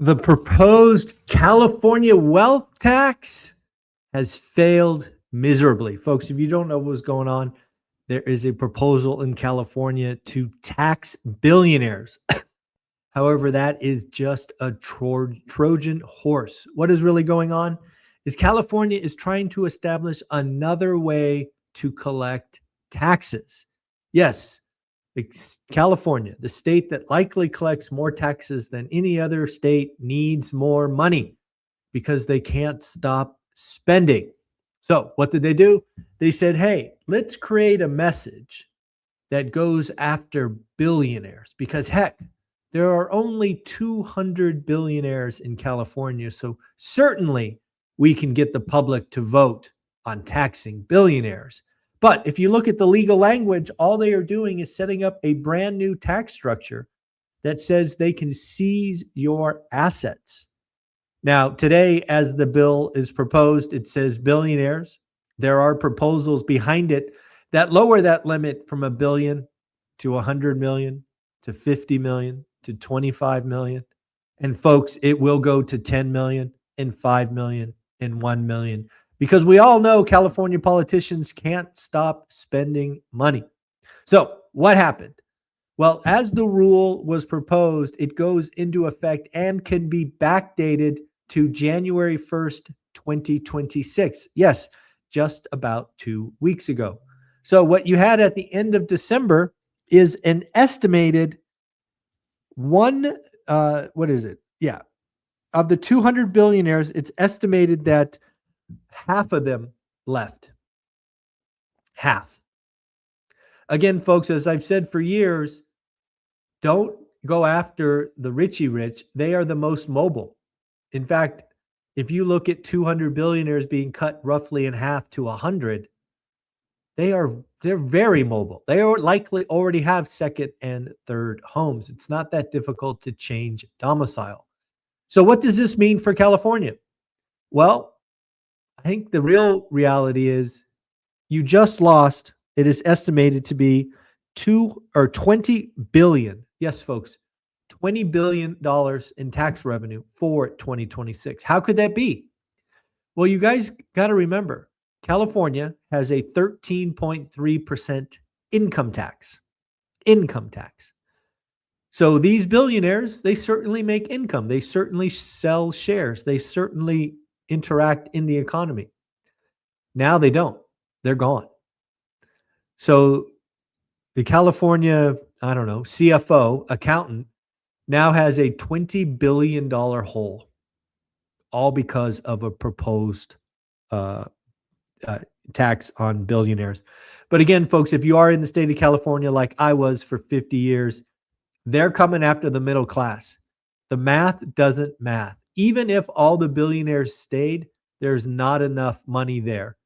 The proposed California wealth tax has failed miserably. Folks, if you don't know what's going on, there is a proposal in California to tax billionaires. However, that is just a Trojan horse. What is really going on is California is trying to establish another way to collect taxes. Yes, California, the state that likely collects more taxes than any other state, needs more money because they can't stop spending. So what did they do? They said, hey, let's create a message that goes after billionaires because, heck, there are only 200 billionaires in California. So certainly we can get the public to vote on taxing billionaires. But if you look at the legal language, all they are doing is setting up a brand new tax structure that says they can seize your assets. Now, today, as the bill is proposed, it says billionaires. There are proposals behind it that lower that limit from $1 billion to 100 million to 50 million to 25 million. And folks, it will go to 10 million and 5 million and 1 million because we all know California politicians can't stop spending money. So what happened? Well, as the rule was proposed, it goes into effect and can be backdated to January 1st, 2026. Yes, just about 2 weeks ago. So what you had at the end of December is an estimated of the 200 billionaires, it's estimated that half of them left. Half. Again, folks, as I've said for years, don't go after the richy rich. They are the most mobile. In fact, if you look at 200 billionaires being cut roughly in half to 100, they're very mobile. They are likely already have second and third homes. It's not that difficult to change domicile. So what does this mean for California? Well, I think the real reality is you just lost, it is estimated to be 20 billion. Yes, folks, $20 billion in tax revenue for 2026. How could that be? Well, you guys got to remember, California has a 13.3% income tax. Income tax. So these billionaires, they certainly make income. They certainly sell shares. They certainly interact in the economy. Now they don't. They're gone. So the California, CFO, accountant, now has a $20 billion hole, all because of a proposed tax on billionaires. But again, folks, if you are in the state of California like I was for 50 years, they're coming after the middle class. The math doesn't math. Even if all the billionaires stayed, there's not enough money there.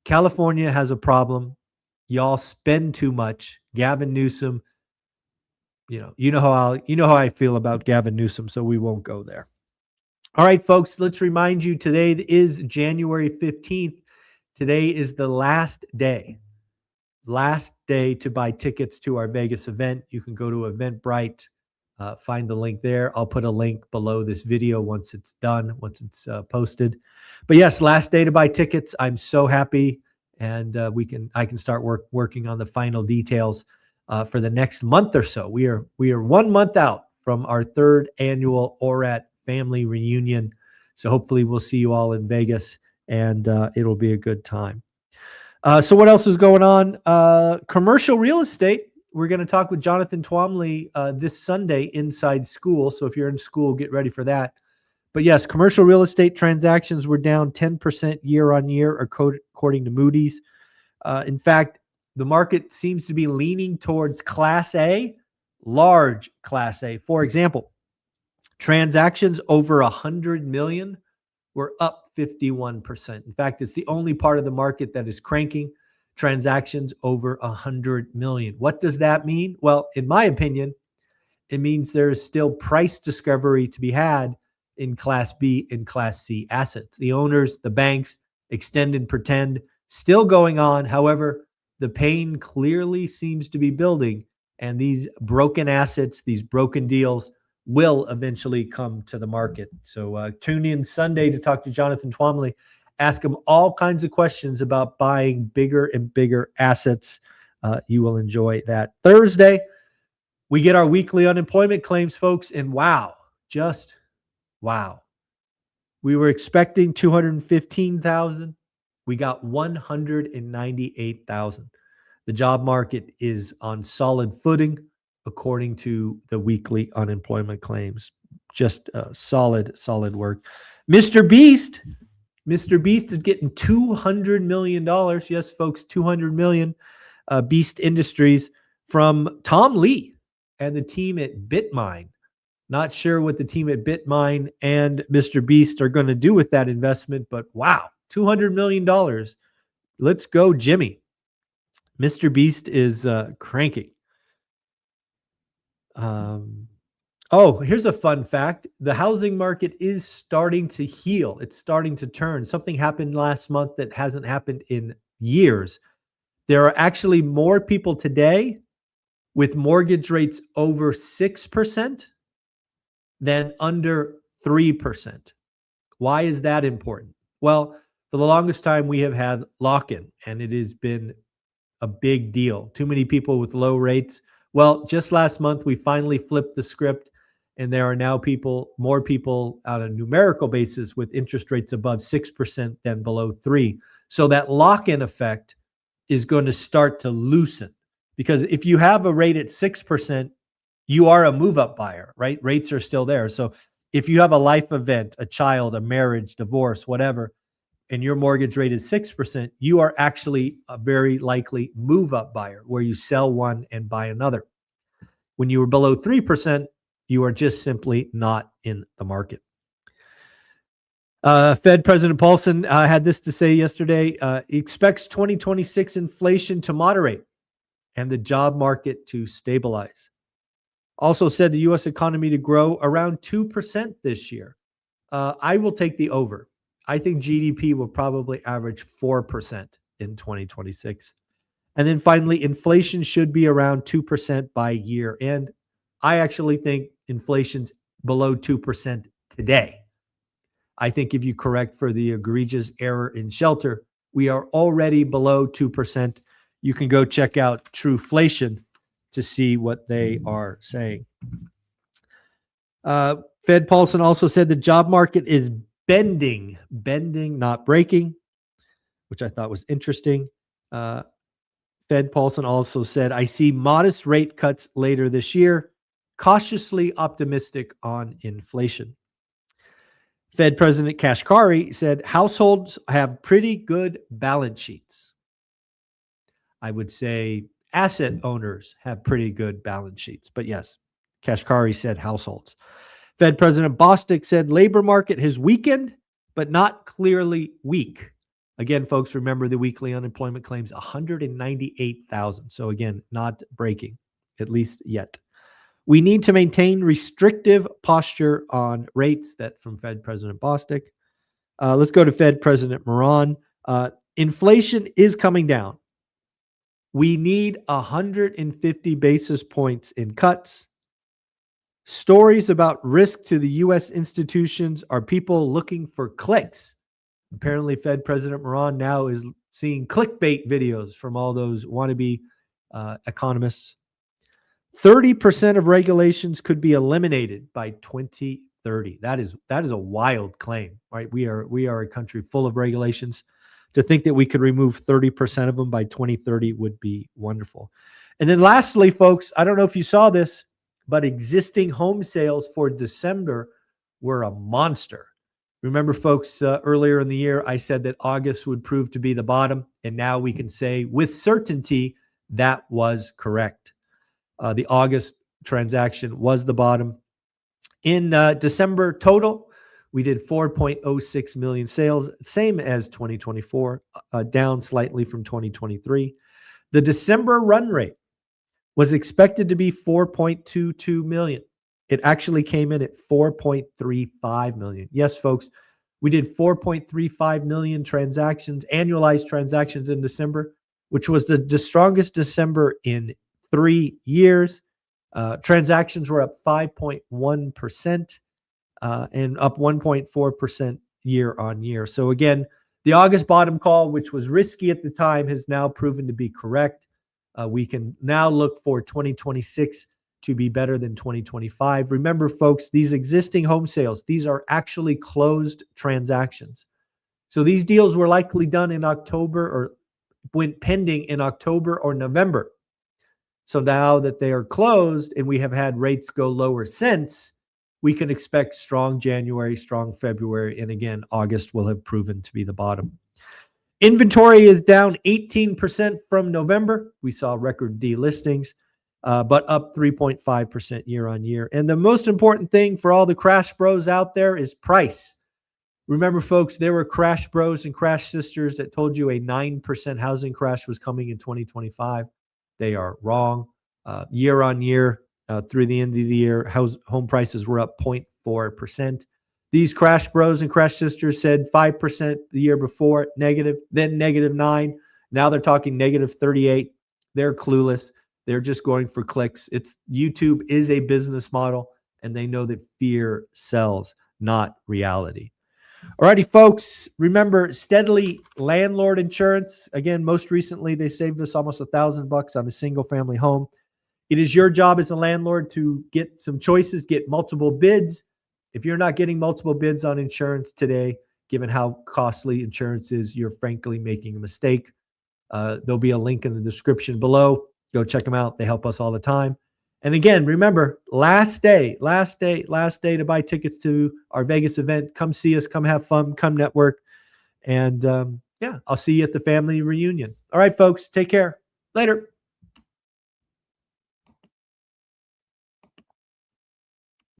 California has a problem. Y'all spend too much. Gavin Newsom, you know how I feel about Gavin Newsom, so we won't go there. All right, folks, let's remind you today is January 15th. Today is the last day to buy tickets to our Vegas event. You can go to Eventbrite, find the link there. I'll put a link below this video once it's done, once it's posted. But yes, last day to buy tickets. I'm so happy, and I can start working on the final details for the next month or so. We are 1 month out from our third annual ORaaT family reunion. So hopefully we'll see you all in Vegas, and it'll be a good time. So what else is going on? Commercial real estate. We're going to talk with Jonathan Twomley this Sunday inside school. So if you're in school, get ready for that. But yes, commercial real estate transactions were down 10% year on year, according to Moody's. In fact, the market seems to be leaning towards Class A, large Class A. For example, transactions over 100 million were up 51%. In fact, it's the only part of the market that is cranking transactions over 100 million. What does that mean? Well, in my opinion, it means there's still price discovery to be had in Class B and Class C assets. The owners, the banks, extend and pretend, still going on. However, the pain clearly seems to be building, and these broken assets, these broken deals will eventually come to the market. So tune in Sunday to talk to Jonathan Twomley. Ask him all kinds of questions about buying bigger and bigger assets. You will enjoy that. Thursday, we get our weekly unemployment claims, folks, and wow, just wow. We were expecting 215,000. We got 198,000. The job market is on solid footing, according to the weekly unemployment claims. Just solid work. Mr. Beast is getting $200 million. Yes, folks, $200 million. Beast Industries from Tom Lee and the team at Bitmine. Not sure what the team at Bitmine and Mr. Beast are going to do with that investment, but wow, $200 million. Let's go, Jimmy. Mr. Beast is cranking. Here's a fun fact. The housing market is starting to heal. It's starting to turn. Something happened last month that hasn't happened in years. There are actually more people today with mortgage rates over 6% than under 3%. Why is that important? Well, for the longest time, we have had lock-in, and it has been a big deal. Too many people with low rates. Well, just last month, we finally flipped the script, and there are now more people on a numerical basis with interest rates above 6% than below 3%. So that lock-in effect is going to start to loosen, because if you have a rate at 6%, you are a move-up buyer, right? Rates are still there. So if you have a life event, a child, a marriage, divorce, whatever, and your mortgage rate is 6%, you are actually a very likely move-up buyer where you sell one and buy another. When you are below 3%, you are just simply not in the market. Fed President Paulson had this to say yesterday. He expects 2026 inflation to moderate and the job market to stabilize. Also said the U.S. economy to grow around 2% this year. I will take the over. I think GDP will probably average 4% in 2026. And then finally, inflation should be around 2% by year end. I actually think inflation's below 2% today. I think if you correct for the egregious error in shelter, we are already below 2%. You can go check out Trueflation to see what they are saying. Fed Paulson also said the job market is bending, not breaking, which I thought was interesting. Fed Paulson also said, I see modest rate cuts later this year, cautiously optimistic on inflation. Fed President Kashkari said households have pretty good balance sheets. I would say asset owners have pretty good balance sheets. But yes, Kashkari said households. Fed President Bostic said labor market has weakened, but not clearly weak. Again, folks, remember the weekly unemployment claims, 198,000. So again, not breaking, at least yet. We need to maintain restrictive posture on rates. That from Fed President Bostic. Let's go to Fed President Moran. Inflation is coming down. We need 150 basis points in cuts. Stories about risk to the U.S. institutions are people looking for clicks. Apparently, Fed President Moran now is seeing clickbait videos from all those wannabe economists. 30% of regulations could be eliminated by 2030. That is a wild claim, right? We are a country full of regulations. To think that we could remove 30% of them by 2030 would be wonderful. And then lastly, folks, I don't know if you saw this, but existing home sales for December were a monster. Remember, folks, earlier in the year, I said that August would prove to be the bottom, and now we can say with certainty that was correct. The August transaction was the bottom. In December total, we did 4.06 million sales, same as 2024, down slightly from 2023. The December run rate was expected to be 4.22 million. It actually came in at 4.35 million. Yes, folks, we did 4.35 million transactions, annualized transactions in December, which was the strongest December in 3 years. Transactions were up 5.1% and up 1.4% year on year. So again, the August bottom call, which was risky at the time, has now proven to be correct. We can now look for 2026 to be better than 2025. Remember, folks, these existing home sales, these are actually closed transactions. So these deals were likely done in October or went pending in October or November. So now that they are closed and we have had rates go lower since, we can expect strong January, strong February, and again, August will have proven to be the bottom. Inventory is down 18% from November. We saw record delistings, but up 3.5% year on year. And the most important thing for all the crash bros out there is price. Remember, folks, there were crash bros and crash sisters that told you a 9% housing crash was coming in 2025. They are wrong. Year on year, through the end of the year, home prices were up 0.4%. These crash bros and crash sisters said 5% the year before, negative, then -9. Now they're talking -38. They're clueless. They're just going for clicks. YouTube is a business model, and they know that fear sells, not reality. Alrighty, folks, remember Steadily Landlord Insurance. Again, most recently, they saved us almost $1,000 on a single family home. It is your job as a landlord to get some choices, get multiple bids. If you're not getting multiple bids on insurance today, given how costly insurance is, you're frankly making a mistake. There'll be a link in the description below. Go check them out. They help us all the time. And again, remember, last day to buy tickets to our Vegas event. Come see us, come have fun, come network. And yeah, I'll see you at the family reunion. All right, folks, take care. Later.